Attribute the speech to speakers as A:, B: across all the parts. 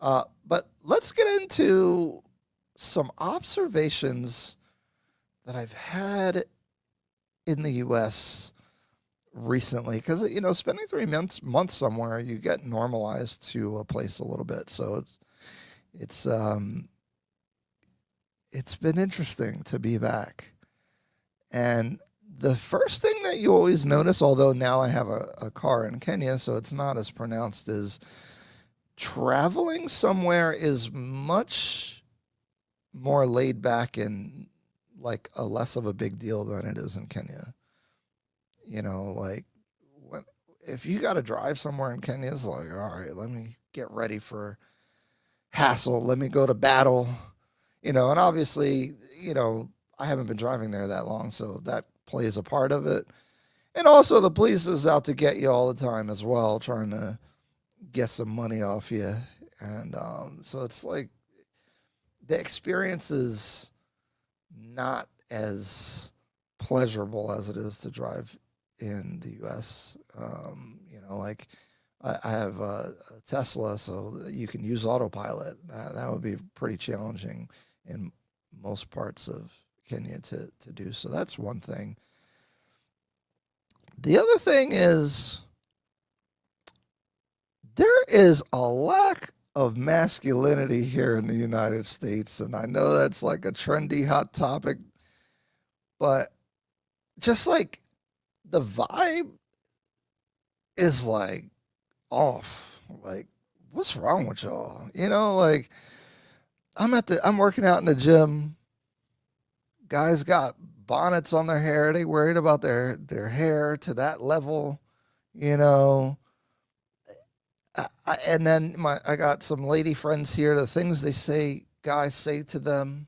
A: But let's get into some observations that I've had in the U.S. recently, because spending 3 months somewhere, you get normalized to a place a little bit. So it's um, it's been interesting to be back. And the first thing that you always notice, although now I have a car in Kenya, so it's not as pronounced, is traveling somewhere is much more laid back and like a less of a big deal than it is in Kenya. Like when if you got to drive somewhere in Kenya, it's like, all right, let me get ready for hassle. Let me go to battle. And obviously, I haven't been driving there that long, so that plays a part of it. And also, the police is out to get you all the time as well, trying to get some money off you. And so it's like the experience is not as pleasurable as it is to drive in the U.S. Like I have a Tesla, so that you can use autopilot. That would be pretty challenging in most parts of Kenya to do. So that's one thing. The other thing is there is a lack of masculinity here in the United States. And I know that's like a trendy hot topic, but just like the vibe is like off. Like, what's wrong with y'all? Like I'm working out in the gym. Guys got bonnets on their hair. They worried about their hair to that level, you know. And then I got some lady friends here. The things they say, guys say to them,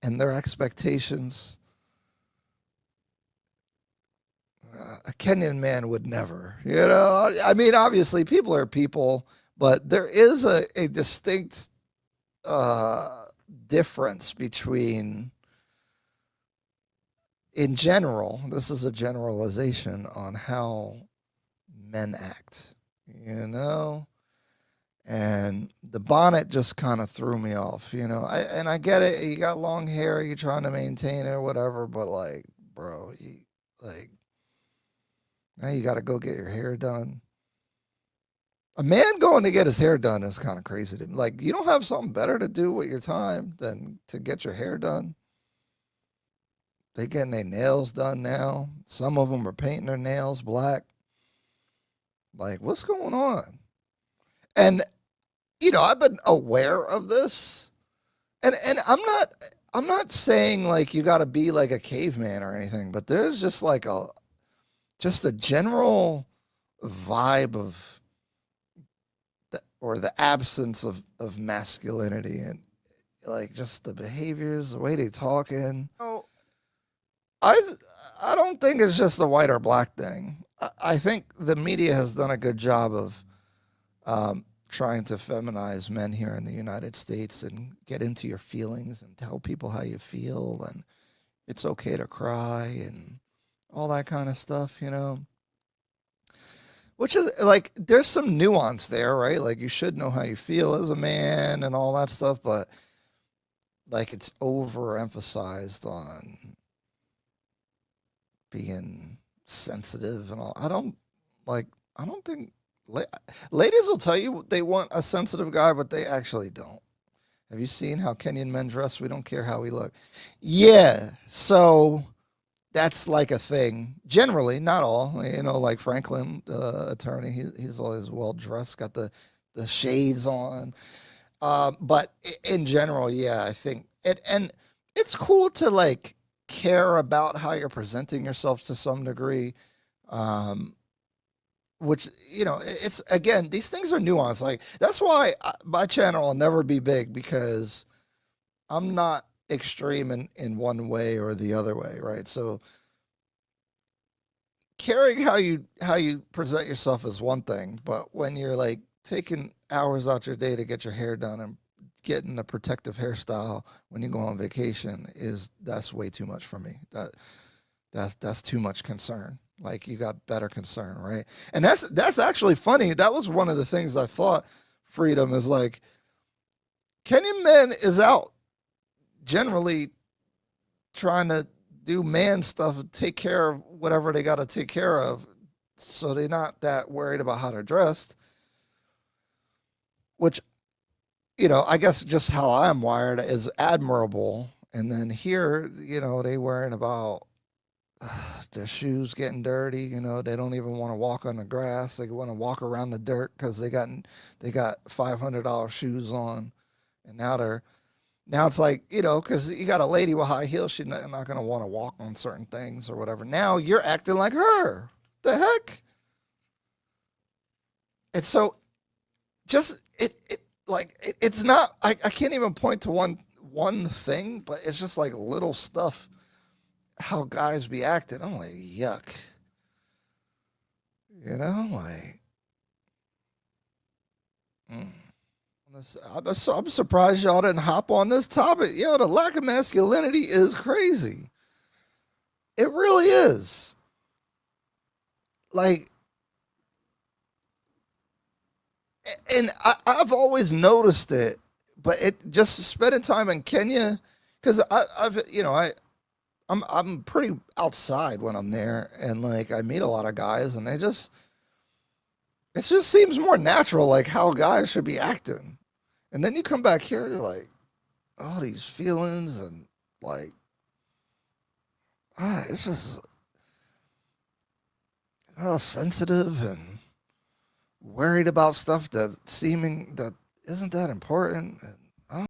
A: and their expectations. A Kenyan man would never, I mean, obviously, people are people, but there is a distinct difference between, in general, this is a generalization on how men act, and the bonnet just kind of threw me off, I get it. You got long hair, you're trying to maintain it or whatever, but like, bro, like, now you got to go get your hair done. A man going to get his hair done is kind of crazy to me. Like, you don't have something better to do with your time than to get your hair done. They getting their nails done now. Some of them are painting their nails black. Like, what's going on? And I've been aware of this, and I'm not saying like you got to be like a caveman or anything, but there's just like a general vibe of or the absence of masculinity, and like just the behaviors, the way they talking. I I don't think it's just a white or black thing. I think the media has done a good job of trying to feminize men here in the United States and get into your feelings and tell people how you feel, and it's okay to cry and all that kind of stuff, Which is like, there's some nuance there, right? Like, you should know how you feel as a man and all that stuff, but like, it's overemphasized on being sensitive and all. I don't think ladies will tell you they want a sensitive guy, but they actually don't. Have you seen how Kenyan men dress? We don't care how we look. Yeah, so that's like a thing. Generally, not all. Like Franklin, attorney, he's always well dressed, got the shades on. But in general, yeah, I think it, and it's cool to like care about how you're presenting yourself to some degree. Which it's, again, these things are nuanced. Like, that's why my channel will never be big, because I'm not extreme in one way or the other way, right? So caring how you present yourself is one thing, but when you're like taking hours out your day to get your hair done and getting a protective hairstyle when you go on vacation, that's way too much for me. That's too much concern. Like, you got better concern, right? And that's actually funny. That was one of the things I thought freedom is like Kenyan men is out generally trying to do man stuff, take care of whatever they got to take care of, so they're not that worried about how they're dressed. Which, I guess just how I'm wired is admirable. And then here, they worrying about their shoes getting dirty. They don't even want to walk on the grass. They want to walk around the dirt because they got $500 shoes on, and now it's like, because you got a lady with high heels, she's not going to want to walk on certain things or whatever. Now you're acting like her. The heck? And so just it's not. I can't even point to one thing, but it's just like little stuff. How guys be acting, I'm like, yuck. Like, I'm surprised y'all didn't hop on this topic. The lack of masculinity is crazy. It really is. Like, and I've always noticed it, but it just spending time in Kenya, because I'm pretty outside when I'm there, and like I meet a lot of guys, and it just seems more natural, like how guys should be acting. And then you come back here, you're like, all these feelings and like, it's just sensitive and worried about stuff that isn't that important. And